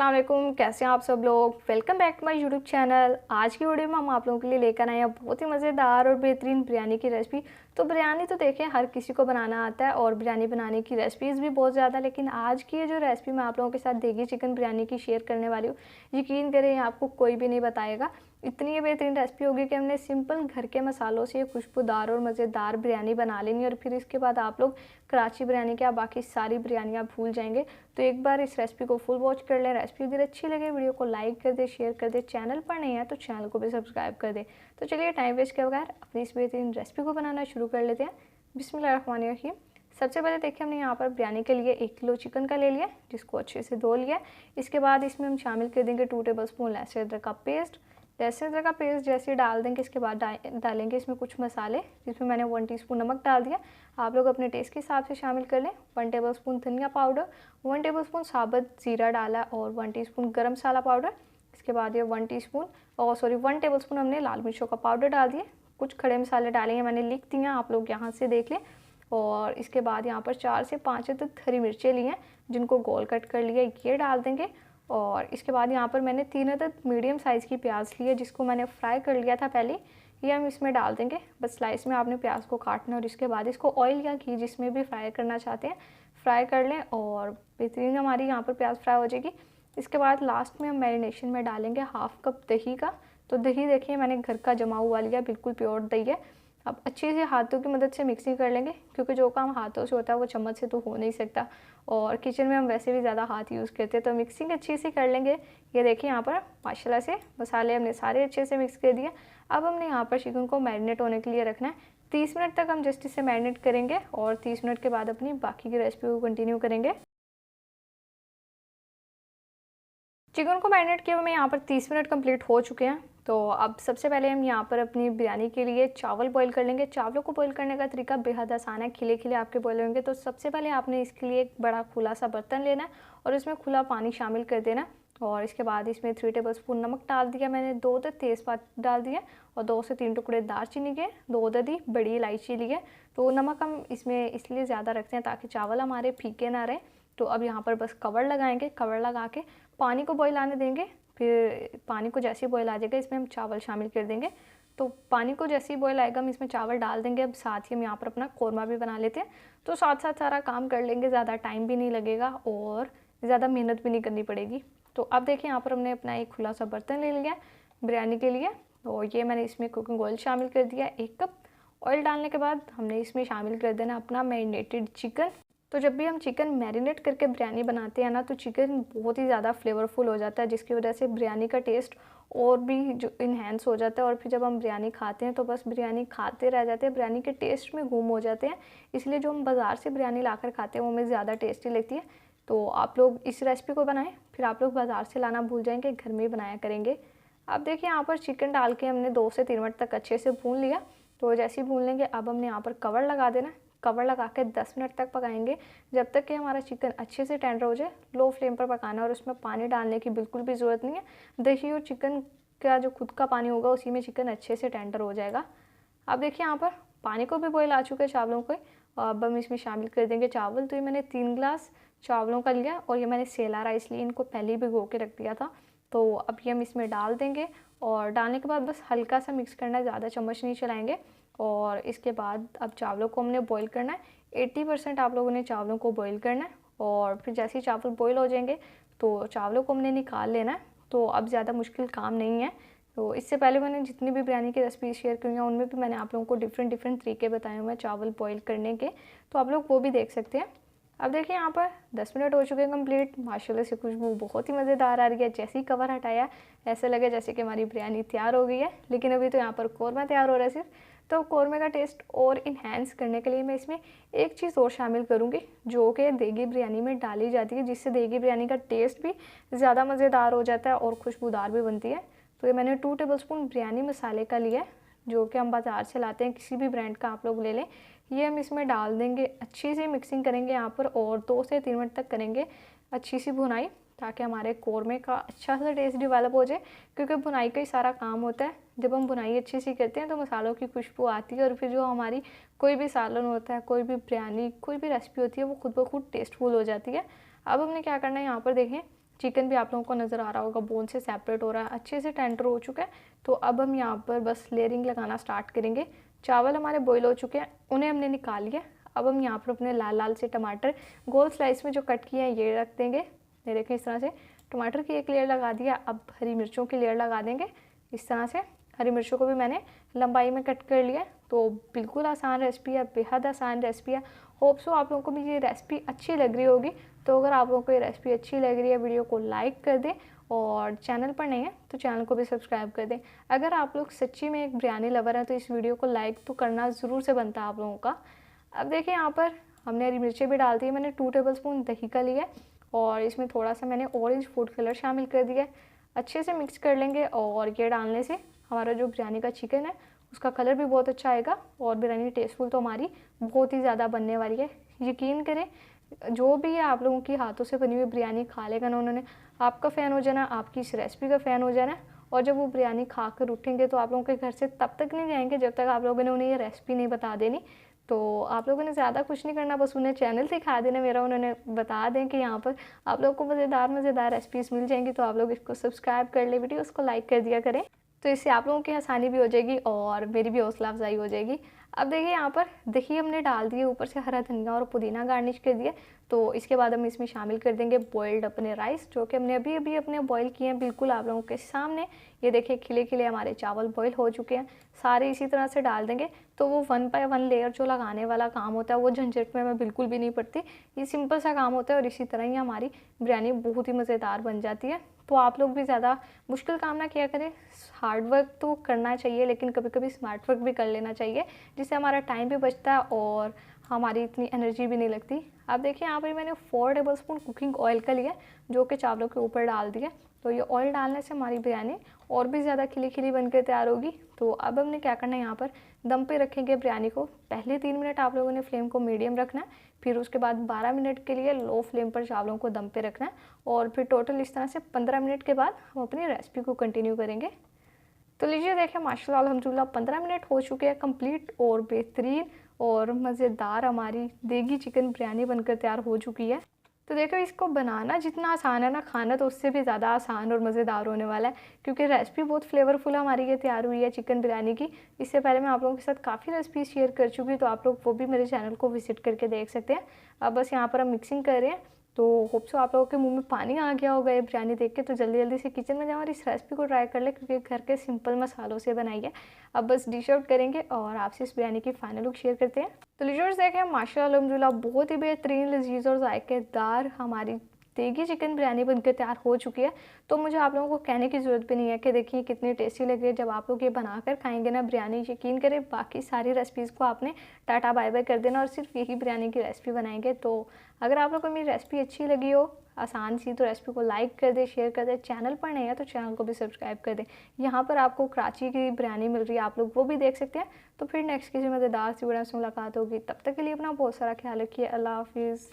अस्सलाम वालेकुम, कैसे हैं आप सब लोग। Welcome back to my YouTube channel. आज की वीडियो में हम आप लोगों के लिए लेकर आए हैं बहुत ही मज़ेदार और बेहतरीन बिरयानी की रेसिपी। तो बिरयानी तो देखें हर किसी को बनाना आता है और बिरयानी बनाने की रेसिपीज़ भी बहुत ज़्यादा, लेकिन आज की ये जो रेसिपी मैं आप लोगों के साथ देगी चिकन बिरयानी की शेयर करने वाली हूँ, यकीन करें आपको कोई भी नहीं बताएगा। इतनी ये बेहतरीन रेसिपी होगी कि हमने सिंपल घर के मसालों से खुशबूदार और मज़ेदार बिरयानी बना लेनी और फिर इसके बाद आप लोग कराची बिरयानी क्या बाकी सारी बिरयानियाँ भूल जाएंगे। तो एक बार इस रेसिपी को फुल वॉच कर लें। रेसिपी अगर अच्छी लगे वीडियो को लाइक कर दे, शेयर कर दे। चैनल पर नहीं है तो चैनल को भी सब्सक्राइब कर दे। तो चलिए टाइम वेस्ट के बगैर अपनी इस बेहतरीन रेसिपी को बनाना शुरू कर लेते हैं। बिस्मिल्लाहिर्रहमानिर्रहीम। सबसे पहले देखिए हमने यहाँ पर बिरयानी के लिए 1 किलो चिकन का ले लिया, जिसको अच्छे से धो लिया। इसके बाद इसमें हम शामिल कर देंगे 2 टेबलस्पून लहसुन अदरक का पेस्ट। लहसुन अदरक का पेस्ट जैसे डाल देंगे इसके बाद डालेंगे इसमें कुछ मसाले, जिसमें मैंने 1 टीस्पून नमक डाल दिया। आप लोग अपने टेस्ट के हिसाब से शामिल कर लें। 1 टेबलस्पून धनिया पाउडर, 1 टेबलस्पून साबुत ज़ीरा डाला और 1 टीस्पून गरम मसाला पाउडर। इसके बाद ये 1 टेबलस्पून हमने लाल मिर्चों का पाउडर डाल दिए। कुछ खड़े मसाले डालेंगे, मैंने लिख दिए, आप लोग यहाँ से देख लें। और इसके बाद यहाँ पर 4 से 5 तक हरी मिर्चें ली हैं, जिनको गोल कट कर लिया, ये डाल देंगे। और इसके बाद यहाँ पर मैंने 3 तक मीडियम साइज़ की प्याज ली है, जिसको मैंने फ्राई कर लिया था पहले। ये हम इसमें डाल देंगे। बस स्लाइस में आपने प्याज को काटना और इसके बाद इसको ऑयल या घी जिसमें भी फ्राई करना चाहते हैं फ्राई कर लें और बेहतरीन हमारी यहाँ पर प्याज फ्राई हो जाएगी। इसके बाद लास्ट में हम मैरिनेशन में डालेंगे 1/2 कप दही का। तो दही देखिए मैंने घर का जमा हुआ लिया, बिल्कुल प्योर दही है। अब अच्छे से हाथों की मदद से मिक्सिंग कर लेंगे, क्योंकि जो काम हाथों से होता है वो चम्मच से तो हो नहीं सकता और किचन में हम वैसे भी ज़्यादा हाथ यूज़ करते हैं, तो मिक्सिंग अच्छी से कर लेंगे। ये देखिए यहाँ पर माशाल्लाह से मसाले हमने सारे अच्छे से मिक्स कर दिए। अब हमने यहाँ पर चिकन को मैरिनेट होने के लिए रखना है। 30 मिनट तक हम जस्ट इसे मैरिनेट करेंगे और 30 मिनट के बाद अपनी बाकी की रेसिपी को कंटिन्यू करेंगे। चिकन को मैरिनेट किए हुए यहाँ पर 30 मिनट कंप्लीट हो चुके हैं। तो अब सबसे पहले हम यहाँ पर अपनी बिरयानी के लिए चावल बॉईल कर लेंगे। चावलों को बॉईल करने का तरीका बेहद आसान है, खिले खिले आपके बॉईल होंगे। तो सबसे पहले आपने इसके लिए एक बड़ा खुला सा बर्तन लेना है और इसमें खुला पानी शामिल कर देना और इसके बाद इसमें 3 टेबलस्पून नमक डाल दिया मैंने, 2 तेज़पात डाल दिए और 2 से 3 टुकड़े दालचीनी के, 2 अददी बड़ी इलायची ली है। तो नमक हम इसमें इसलिए ज़्यादा रखते हैं ताकि चावल हमारे फीके ना रहे। तो अब यहाँ पर बस कवर लगाएंगे, कवर लगा के पानी को बॉईल आने देंगे। फिर पानी को जैसे ही बॉईल आ जाएगा इसमें हम चावल शामिल कर देंगे। तो पानी को जैसे ही बॉईल आएगा हम इसमें चावल डाल देंगे। अब साथ ही हम यहाँ पर अपना कौरमा भी बना लेते हैं, तो साथ साथ सारा काम कर लेंगे, ज़्यादा टाइम भी नहीं लगेगा और ज़्यादा मेहनत भी नहीं करनी पड़ेगी। तो अब देखिए यहाँ पर हमने अपना एक खुला सा बर्तन ले लिया बिरयानी के लिए। तो ये मैंने इसमें कुकिंग ऑयल शामिल कर दिया 1 कप। ऑयल डालने के बाद हमने इसमें शामिल कर देना अपना मैरिनेटेड चिकन। तो जब भी हम चिकन मैरिनेट करके बिरयानी बनाते हैं ना, तो चिकन बहुत ही ज़्यादा फ्लेवरफुल हो जाता है, जिसकी वजह से बिरयानी का टेस्ट और भी जो इन्हेंस हो जाता है। और फिर जब हम बिरयानी खाते हैं तो बस बिरयानी खाते रह जाते हैं, बिरयानी के टेस्ट में गुम हो जाते हैं। इसलिए जो हम बाज़ार से बिरयानी लाकर खाते हैं वो हमें ज़्यादा टेस्टी लगती है। तो आप लोग इस रेसिपी को बनाएं, फिर आप लोग बाज़ार से लाना भूल जाएंगे, घर में ही बनाया करेंगे। अब देखिए यहाँ पर चिकन डाल के हमने 2 से 3 मिनट तक अच्छे से भून लिया। तो जैसे ही भून लेंगे अब हमने यहाँ पर कवर लगा देना। कवर लगा के 10 मिनट तक पकाएंगे, जब तक कि हमारा चिकन अच्छे से टेंडर हो जाए। लो फ्लेम पर पकाना है और उसमें पानी डालने की बिल्कुल भी ज़रूरत नहीं है। दही और चिकन का जो खुद का पानी होगा उसी में चिकन अच्छे से टेंडर हो जाएगा। अब देखिए यहाँ पर पानी को भी बॉईल आ चुके हैं चावलों को। अब हम इसमें शामिल कर देंगे चावल। तो ये मैंने 3 गिलास चावलों का लिया और ये मैंने सेला राइस लिए, इनको पहले ही भिगो के रख दिया था। तो अब ये हम इसमें डाल देंगे और डालने के बाद बस हल्का सा मिक्स करना है, ज़्यादा चम्मच नहीं चलाएंगे। और इसके बाद अब चावलों को हमने बॉईल करना है। 80% आप लोगों ने चावलों को बॉईल करना है और फिर जैसे ही चावल बॉईल हो जाएंगे तो चावलों को हमने निकाल लेना है। तो अब ज़्यादा मुश्किल काम नहीं है। तो इससे पहले मैंने जितनी भी बिरयानी की रेसिपी शेयर की हैं उनमें भी मैंने आप लोगों को डिफरेंट तरीके बताए हुए हैं चावल बॉईल करने के, तो आप लोग वो भी देख सकते हैं। अब देखिए यहाँ पर 10 मिनट हो चुके हैं कंप्लीट। माशाल्लाह से खुशबू बहुत ही मज़ेदार आ रही है। जैसे ही कवर हटाया ऐसे लगे जैसे कि हमारी बिरयानी तैयार हो गई है, लेकिन अभी तो यहाँ पर कौरमा तैयार हो रहा है सिर्फ। तो कौरमे का टेस्ट और इन्हेंस करने के लिए मैं इसमें एक चीज़ और शामिल करूँगी, जो कि देगी बिरयानी में डाली जाती है, जिससे देगी बिरयानी का टेस्ट भी ज़्यादा मज़ेदार हो जाता है और खुशबूदार भी बनती है। तो ये मैंने 2 टेबलस्पून बिरयानी मसाले का लिया है, जो कि हम बाज़ार से लाते हैं, किसी भी ब्रांड का आप लोग ले लें। ये हम इसमें डाल देंगे, अच्छी सी मिक्सिंग करेंगे यहाँ पर और 2 से 3 मिनट तक करेंगे अच्छी सी भुनाई, ताकि हमारे कौरमे का अच्छा सा टेस्ट डेवलप हो जाए। क्योंकि भुनाई का ही सारा काम होता है। जब हम भुनाई अच्छी सी करते हैं तो मसालों की खुशबू आती है और फिर जो हमारी कोई भी सालन होता है, कोई भी बिरयानी, कोई भी रेसिपी होती है, वो खुद ब खुद टेस्टफुल हो जाती है। अब हमने क्या करना है, यहाँ पर देखें चिकन भी आप लोगों को नज़र आ रहा होगा बोन से सेपरेट हो रहा है, अच्छे से टेंडर हो चुका है। तो अब हम यहाँ पर बस लेयरिंग लगाना स्टार्ट करेंगे। चावल हमारे बॉईल हो चुके हैं, उन्हें हमने निकाल लिया। अब हम यहाँ पर अपने लाल लाल से टमाटर गोल स्लाइस में जो कट किए हैं ये रख देंगे। ये देखें इस तरह से टमाटर की एक लेयर लगा दिया। अब हरी मिर्चों की लेयर लगा देंगे इस तरह से। हरी मिर्चों को भी मैंने लंबाई में कट कर लिया। तो बिल्कुल आसान रेसिपी है, बेहद आसान रेसिपी है। होप सो आप लोगों को भी ये रेसिपी अच्छी लग रही होगी। तो अगर आप लोगों को ये रेसिपी अच्छी लग रही है, वीडियो को लाइक कर दें और चैनल पर नहीं है तो चैनल को भी सब्सक्राइब कर दें। अगर आप लोग सच्ची में एक बिरयानी लवर हैं तो इस वीडियो को लाइक तो करना ज़रूर से बनता है आप लोगों का। अब देखिए यहाँ पर हमने हरी मिर्चें भी डाल दी है। मैंने 2 टेबलस्पून दही का लिया और इसमें थोड़ा सा मैंने ऑरेंज फूड कलर शामिल कर दिया। अच्छे से मिक्स कर लेंगे और ये डालने से हमारा जो बिरयानी का चिकन है उसका कलर भी बहुत अच्छा आएगा और बिरयानी टेस्टफुल तो हमारी बहुत ही ज़्यादा बनने वाली है। यकीन करें जो भी आप लोगों की हाथों से बनी हुई बिरयानी खा लेगा ना, उन्होंने आपका फ़ैन हो जाना, आपकी इस रेसिपी का फ़ैन हो जाना। और जब वो बिरयानी खा कर उठेंगे तो आप लोगों के घर से तब तक नहीं जाएंगे जब तक आप लोगों ने उन्हें ये रेसिपी नहीं बता देनी। तो आप लोगों ने ज़्यादा कुछ नहीं करना, बस उन्हें चैनल दिखा देना मेरा, उन्होंने बता दें कि यहाँ पर आप लोगों को मज़ेदार रेसिपीज़ मिल जाएंगी। तो आप लोग इसको सब्सक्राइब कर ले, वीडियो उसको लाइक कर दिया करें। तो इससे आप लोगों की आसानी भी हो जाएगी और मेरी भी हौसला अफजाई हो जाएगी। अब देखिए यहाँ पर दही हमने डाल दिए, ऊपर से हरा धनिया और पुदीना गार्निश कर दिया। तो इसके बाद हम इसमें शामिल कर देंगे बॉइल्ड अपने राइस, जो कि हमने अभी अभी अपने बॉईल किए हैं बिल्कुल आप लोगों के सामने। ये देखिए खिले खिले हमारे चावल बॉईल हो चुके हैं। सारे इसी तरह से डाल देंगे। तो वो 1 बाय 1 लेयर जो लगाने वाला काम होता है वो झंझट में मैं बिल्कुल भी नहीं पड़ती। ये सिंपल सा काम होता है और इसी तरह ही हमारी बिरयानी बहुत ही मज़ेदार बन जाती है। तो आप लोग भी ज़्यादा मुश्किल काम ना किया करें। हार्ड वर्क तो करना चाहिए लेकिन कभी कभी स्मार्ट वर्क भी कर लेना चाहिए, जिससे हमारा टाइम भी बचता है और हमारी इतनी एनर्जी भी नहीं लगती। अब देखिए यहाँ पर मैंने 4 टेबलस्पून कुकिंग ऑयल का लिया जो कि चावलों के ऊपर डाल दिया। तो ये ऑयल डालने से हमारी बिरयानी और भी ज़्यादा खिली खिली बनकर तैयार होगी। तो अब हमने क्या करना है, यहाँ पर दम पे रखेंगे बिरयानी को। पहले 3 मिनट आप लोगों ने फ्लेम को मीडियम रखना है, फिर उसके बाद 12 मिनट के लिए लो फ्लेम पर चावलों को दम पे रखना है और फिर टोटल इस तरह से 15 मिनट के बाद हम अपनी रेसिपी को कंटिन्यू करेंगे। तो लीजिए देखें माशाल्लाह अल्हम्दुलिल्लाह 15 मिनट हो चुके हैं कंप्लीट और बेहतरीन और मज़ेदार हमारी देगी चिकन बिरयानी बनकर तैयार हो चुकी है। तो देखो इसको बनाना जितना आसान है ना, खाना तो उससे भी ज़्यादा आसान और मज़ेदार होने वाला है, क्योंकि रेसिपी बहुत फ्लेवरफुल हमारी ये तैयार हुई है चिकन बिरयानी की। इससे पहले मैं आप लोगों के साथ काफ़ी रेसिपी शेयर कर चुकी, तो आप लोग वो भी मेरे चैनल को विजिट करके देख सकते हैं। अब बस यहाँ पर हम मिक्सिंग कर रहे हैं। तो होप सो आप लोगों के मुंह में पानी आ गया होगा ये बिरयानी देख के। तो जल्दी जल्दी से किचन में जाओ और इस रेसिपी को ट्राई कर ले, क्योंकि घर के सिंपल मसालों से बनाई है। अब बस डिश आउट करेंगे और आपसे इस बिरयानी की फाइनल लुक शेयर करते हैं। तो लीजर्स देखें माशाल्लाह अल्हम्दुलिल्लाह बहुत ही बेहतरीन लजीज और जायकेदार हमारी देगी चिकन बिरयानी बनकर तैयार हो चुकी है। तो मुझे आप लोगों को कहने की ज़रूरत भी नहीं है कि देखिए कितनी टेस्टी लग रही है। जब आप लोग ये बनाकर खाएंगे ना बिरयानी, यकीन करें बाकी सारी रेसिपीज़ को आपने टाटा बाय बाय कर देना और सिर्फ यही बिरयानी की रेसिपी बनाएंगे। तो अगर आप लोग को मेरी रेसिपी अच्छी लगी हो आसान सी तो रेसिपी को लाइक कर दे, शेयर कर दे। चैनल पर नहीं है तो चैनल को भी सब्सक्राइब कर दे। यहाँ पर आपको कराची की बिरयानी मिल रही है, आप लोग वो भी देख सकते हैं। तो फिर नेक्स्ट किसी मज़ेदार सी वीडियो से मुलाकात होगी, तब तक के लिए अपना बहुत सारा ख्याल रखिए। अल्लाह हाफिज़।